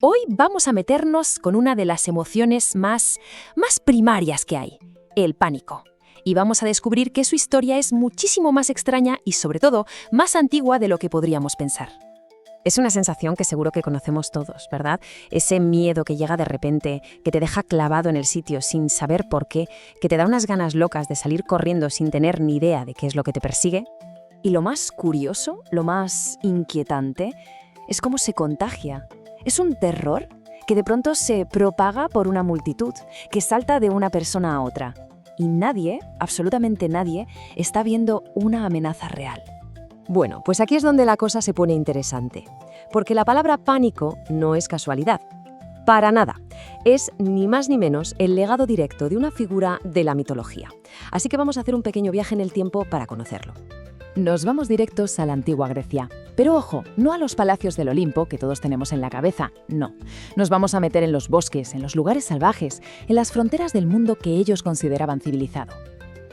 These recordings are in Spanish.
Hoy vamos a meternos con una de las emociones más primarias que hay, el pánico. Y vamos a descubrir que su historia es muchísimo más extraña y, sobre todo, más antigua de lo que podríamos pensar. Es una sensación que seguro que conocemos todos, ¿verdad? Ese miedo que llega de repente, que te deja clavado en el sitio sin saber por qué, que te da unas ganas locas de salir corriendo sin tener ni idea de qué es lo que te persigue. Y lo más curioso, lo más inquietante, es cómo se contagia. Es un terror que de pronto se propaga por una multitud, que salta de una persona a otra. Y nadie, absolutamente nadie, está viendo una amenaza real. Bueno, pues aquí es donde la cosa se pone interesante, porque la palabra pánico no es casualidad. Para nada. Es ni más ni menos el legado directo de una figura de la mitología. Así que vamos a hacer un pequeño viaje en el tiempo para conocerlo. Nos vamos directos a la antigua Grecia. Pero ojo, no a los palacios del Olimpo que todos tenemos en la cabeza, no. Nos vamos a meter en los bosques, en los lugares salvajes, en las fronteras del mundo que ellos consideraban civilizado.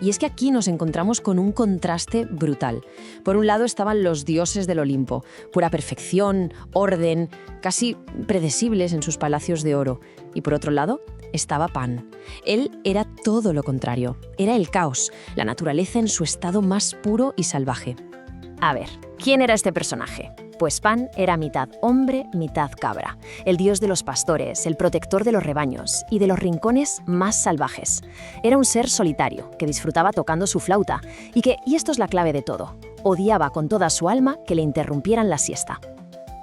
Y es que aquí nos encontramos con un contraste brutal. Por un lado estaban los dioses del Olimpo, pura perfección, orden, casi predecibles en sus palacios de oro. Y por otro lado estaba Pan. Él era todo lo contrario. Era el caos, la naturaleza en su estado más puro y salvaje. A ver, ¿quién era este personaje? Pues Pan era mitad hombre, mitad cabra, el dios de los pastores, el protector de los rebaños y de los rincones más salvajes. Era un ser solitario, que disfrutaba tocando su flauta y esto es la clave de todo, odiaba con toda su alma que le interrumpieran la siesta.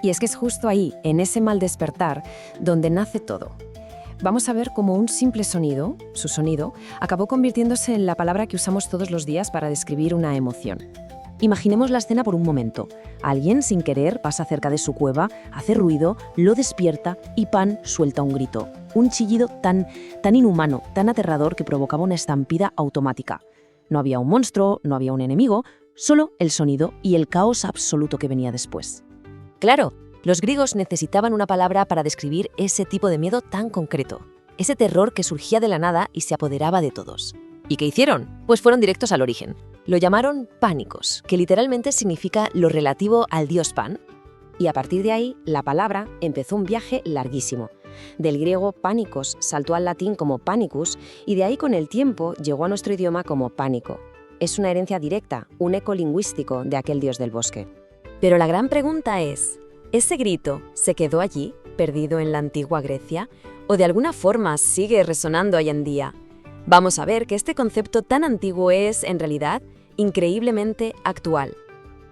Y es que es justo ahí, en ese mal despertar, donde nace todo. Vamos a ver cómo un simple sonido, su sonido, acabó convirtiéndose en la palabra que usamos todos los días para describir una emoción. Imaginemos la escena por un momento. Alguien, sin querer, pasa cerca de su cueva, hace ruido, lo despierta y Pan suelta un grito. Un chillido tan inhumano, tan aterrador que provocaba una estampida automática. No había un monstruo, no había un enemigo, solo el sonido y el caos absoluto que venía después. Claro, los griegos necesitaban una palabra para describir ese tipo de miedo tan concreto. Ese terror que surgía de la nada y se apoderaba de todos. ¿Y qué hicieron? Pues fueron directos al origen. Lo llamaron pánicos, que literalmente significa lo relativo al dios Pan. Y a partir de ahí, la palabra empezó un viaje larguísimo. Del griego pánicos saltó al latín como panicus y de ahí con el tiempo llegó a nuestro idioma como pánico. Es una herencia directa, un eco lingüístico de aquel dios del bosque. Pero la gran pregunta es, ¿ese grito se quedó allí, perdido en la antigua Grecia, o de alguna forma sigue resonando hoy en día? Vamos a ver que este concepto tan antiguo es, en realidad, increíblemente actual.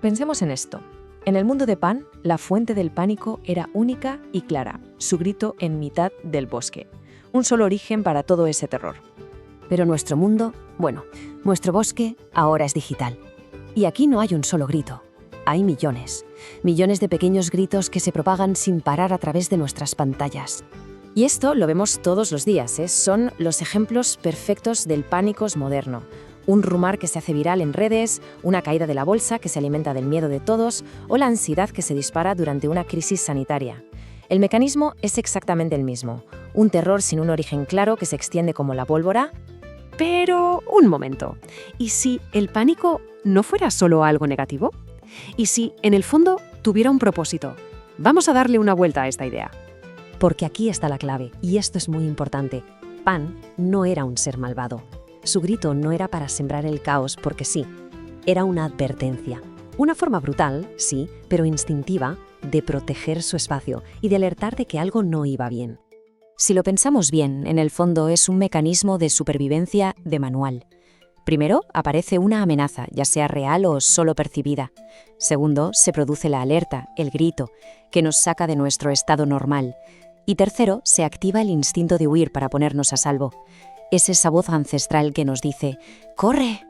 Pensemos en esto. En el mundo de Pan, la fuente del pánico era única y clara, su grito en mitad del bosque. Un solo origen para todo ese terror. Pero nuestro mundo, nuestro bosque ahora es digital. Y aquí no hay un solo grito. Hay millones. Millones de pequeños gritos que se propagan sin parar a través de nuestras pantallas. Y esto lo vemos todos los días, son los ejemplos perfectos del pánico moderno. Un rumor que se hace viral en redes, una caída de la bolsa que se alimenta del miedo de todos o la ansiedad que se dispara durante una crisis sanitaria. El mecanismo es exactamente el mismo, un terror sin un origen claro que se extiende como la pólvora. Pero, un momento, ¿y si el pánico no fuera solo algo negativo? ¿Y si, en el fondo, tuviera un propósito? Vamos a darle una vuelta a esta idea. Porque aquí está la clave, y esto es muy importante. Pan no era un ser malvado. Su grito no era para sembrar el caos porque sí. Era una advertencia. Una forma brutal, sí, pero instintiva, de proteger su espacio y de alertar de que algo no iba bien. Si lo pensamos bien, en el fondo es un mecanismo de supervivencia de manual. Primero, aparece una amenaza, ya sea real o solo percibida. Segundo, se produce la alerta, el grito, que nos saca de nuestro estado normal. Y tercero, se activa el instinto de huir para ponernos a salvo. Es esa voz ancestral que nos dice, ¡corre!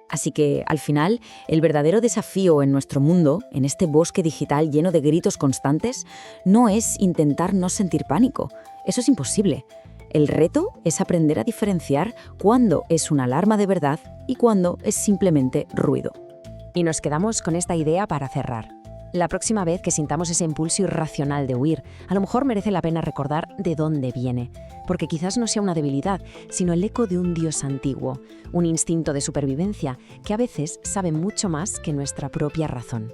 Así que, al final, el verdadero desafío en nuestro mundo, en este bosque digital lleno de gritos constantes, no es intentar no sentir pánico. Eso es imposible. El reto es aprender a diferenciar cuándo es una alarma de verdad y cuándo es simplemente ruido. Y nos quedamos con esta idea para cerrar. La próxima vez que sintamos ese impulso irracional de huir, a lo mejor merece la pena recordar de dónde viene, porque quizás no sea una debilidad, sino el eco de un dios antiguo, un instinto de supervivencia que a veces sabe mucho más que nuestra propia razón.